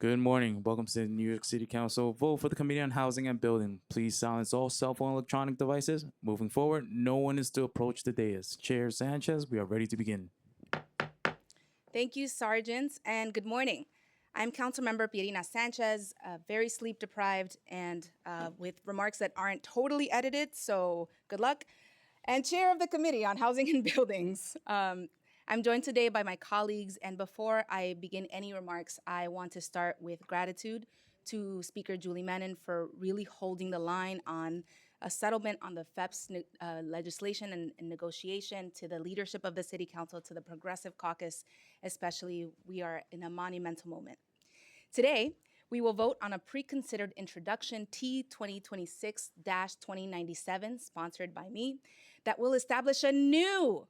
Good morning. Welcome to the New York City Council. Vote for the Committee on Housing and Building. Please silence all cell phone electronic devices. Moving forward, no one is to approach the dais. Chair Sanchez, we are ready to begin. Thank you, Sergeants, and good morning. I'm Councilmember Pierina Sanchez, very sleep deprived and with remarks that aren't totally edited, so good luck, and Chair of the Committee on Housing and Buildings. I'm joined today by my colleagues, and before I begin any remarks, I want to start with gratitude to Speaker Julie Menon for really holding the line on a settlement on the FEPS legislation and negotiation, to the leadership of the City Council, to the Progressive Caucus especially. We are in a monumental moment. Today, we will vote on a pre-considered introduction T 2026-2097, sponsored by me, that will establish a new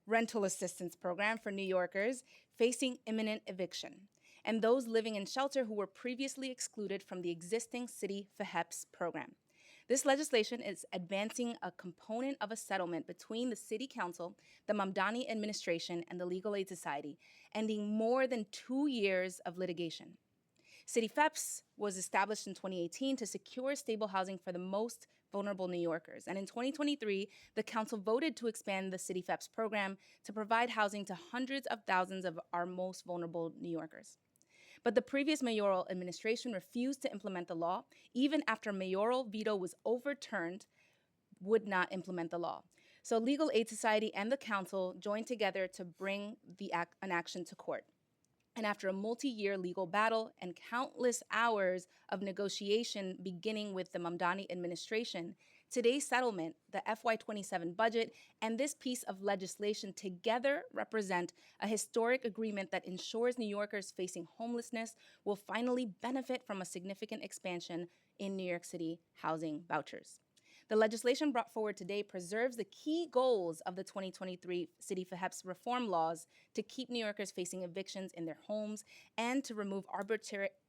rental assistance program for New Yorkers facing imminent eviction and those living in shelter who were previously excluded from the existing City FHEPS program. This legislation is advancing a component of a settlement between the City Council, the Mamdani administration, and the Legal Aid Society, ending more than 2 years of litigation. City FEPS was established in 2018 to secure stable housing for the most vulnerable New Yorkers. And in 2023, the council voted to expand the City FEPS program to provide housing to hundreds of thousands of our most vulnerable New Yorkers. But the previous mayoral administration refused to implement the law, even after mayoral veto was overturned, would not implement the law. So Legal Aid Society and the council joined together to bring an action to court. And after a multi-year legal battle and countless hours of negotiation, beginning with the Mamdani administration, today's settlement, the FY27 budget, and this piece of legislation together represent a historic agreement that ensures New Yorkers facing homelessness will finally benefit from a significant expansion in New York City housing vouchers. The legislation brought forward today preserves the key goals of the 2023 City FHEPS reform laws to keep New Yorkers facing evictions in their homes and to remove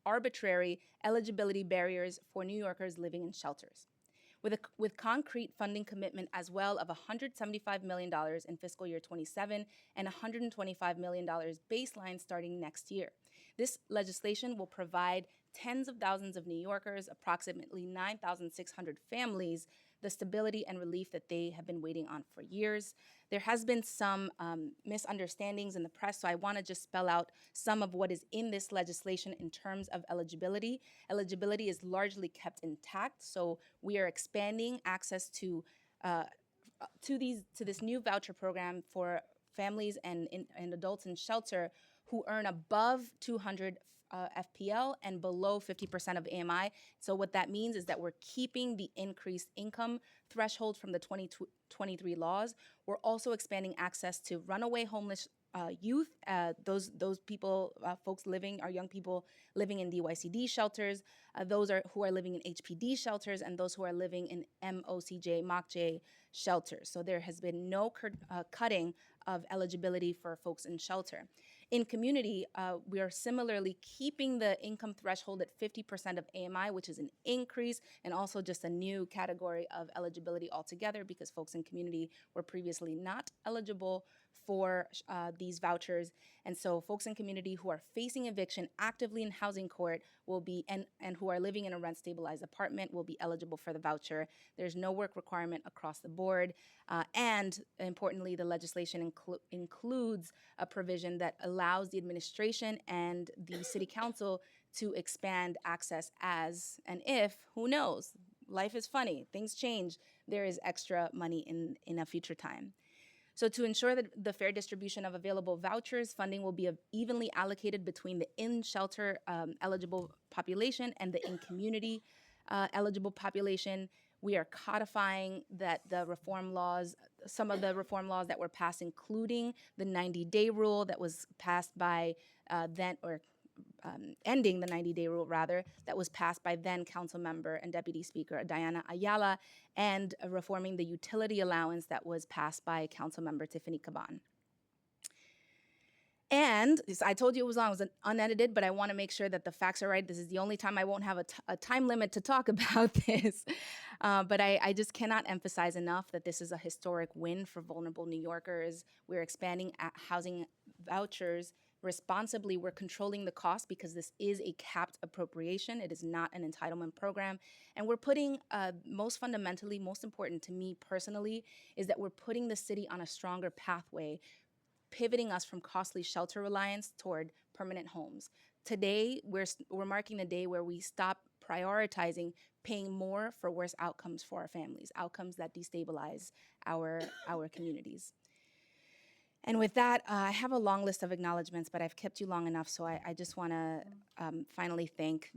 arbitrary eligibility barriers for New Yorkers living in shelters. With concrete funding commitment as well of $175 million in fiscal year 27 and $125 million baseline starting next year. This legislation will provide tens of thousands of New Yorkers, approximately 9,600 families, the stability and relief that they have been waiting on for years. There has been some misunderstandings in the press, so I want to just spell out some of what is in this legislation in terms of eligibility. Eligibility is largely kept intact, so we are expanding access to this new voucher program for families and adults in shelter who earn above 200 FPL and below 50% of AMI. So what that means is that we're keeping the increased income threshold from the 2023 laws. We're also expanding access to runaway homeless youth, those people, folks living, our young people living in DYCD shelters, who are living in HPD shelters, and those who are living in MOCJ shelters. So there has been no cutting of eligibility for folks in shelter. In community, we are similarly keeping the income threshold at 50% of AMI, which is an increase and also just a new category of eligibility altogether because folks in community were previously not eligible for these vouchers. And so folks in community who are facing eviction actively in housing court will be, and who are living in a rent stabilized apartment will be eligible for the voucher. There's no work requirement across the board. And importantly, the legislation includes a provision that allows the administration and the city council to expand access as and if, who knows, life is funny, things change, there is extra money in a future time. So to ensure that the fair distribution of available vouchers, funding will be evenly allocated between the in-shelter eligible population and the in-community eligible population. We are codifying that the reform laws, some of the reform laws that were passed, including the 90-day rule that was passed by ending the 90-day rule, rather, that was passed by then council member and deputy speaker Diana Ayala, and reforming the utility allowance that was passed by council member Tiffany Caban. And I told you it was long, it was unedited, but I want to make sure that the facts are right. This is the only time I won't have a time limit to talk about this. But I just cannot emphasize enough that this is a historic win for vulnerable New Yorkers. We're expanding housing vouchers responsibly. We're controlling the cost because this is a capped appropriation. It is not an entitlement program. And we're putting, most fundamentally, most important to me personally, is that we're putting the city on a stronger pathway, pivoting us from costly shelter reliance toward permanent homes. Today, we're marking the day where we stop prioritizing paying more for worse outcomes for our families, outcomes that destabilize our communities. And with that, I have a long list of acknowledgments, but I've kept you long enough, so I just want to finally thank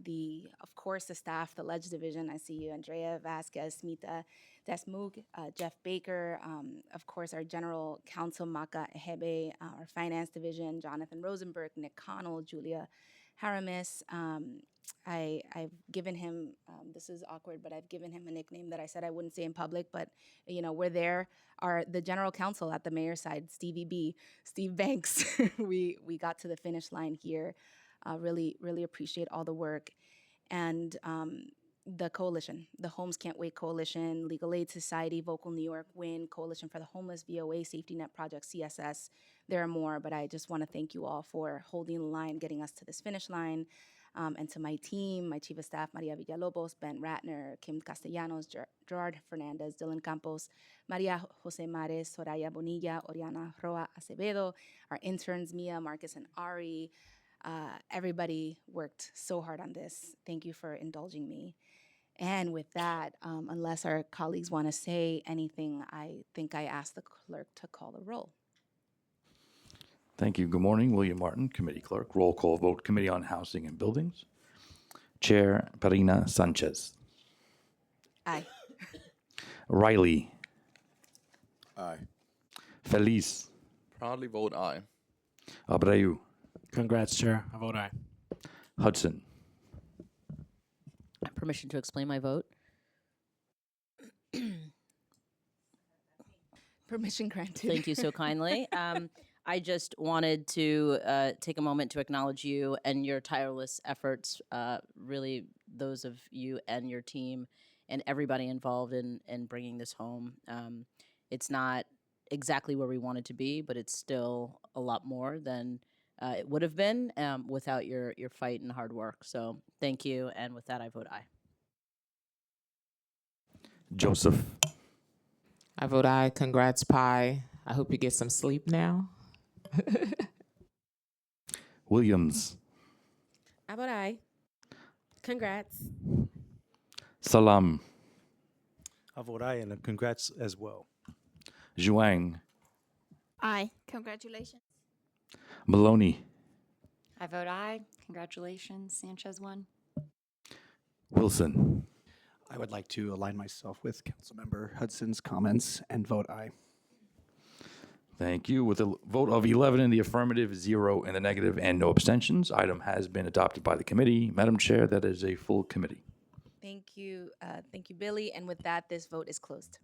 of course, the staff, the Ledge Division. I see you, Andrea Vasquez, Smita Desmug, Jeff Baker, of course, our General Counsel, Maka Ehebe, our Finance Division, Jonathan Rosenberg, Nick Connell, Julia Haramis. I've given him, this is awkward, but I've given him a nickname that I said I wouldn't say in public, but we're there. The general counsel at the mayor's side, Stevie B, Steve Banks, we got to the finish line here. Really, really appreciate all the work. And the coalition, the Homes Can't Wait Coalition, Legal Aid Society, Vocal New York, WIN, Coalition for the Homeless, VOA, Safety Net Project, CSS. There are more, but I just want to thank you all for holding the line, getting us to this finish line. And to my team, my chief of staff, Maria Villalobos, Ben Ratner, Kim Castellanos, Gerard Fernandez, Dylan Campos, Maria Jose Mares, Soraya Bonilla, Oriana Roa Acevedo, our interns, Mia, Marcus, and Ari. Everybody worked so hard on this. Thank you for indulging me. And with that, unless our colleagues want to say anything, I think I asked the clerk to call the roll. Thank you. Good morning. William Martin, Committee Clerk. Roll call vote. Committee on Housing and Buildings. Chair Perina Sanchez. Aye. Riley. Aye. Feliz. Proudly vote aye. Abreu. Congrats, Chair. I vote aye. Hudson. Permission to explain my vote? Permission granted. Thank you so kindly. I just wanted to take a moment to acknowledge you and your tireless efforts, really those of you and your team and everybody involved in bringing this home. It's not exactly where we wanted to be, but it's still a lot more than it would have been without your fight and hard work. So thank you, and with that, I vote aye. Joseph. I vote aye. Congrats, Pi. I hope you get some sleep now. Williams. I vote aye. Congrats. Salam. I vote aye, and congrats as well. Zhuang. Aye. Congratulations. Maloney. I vote aye. Congratulations, Sanchez won. Wilson. I would like to align myself with Councilmember Hudson's comments and vote aye. Thank you. With a vote of 11 in the affirmative, 0 in the negative, and no abstentions, item has been adopted by the committee. Madam Chair, that is a full committee. Thank you, Billy. And with that, this vote is closed.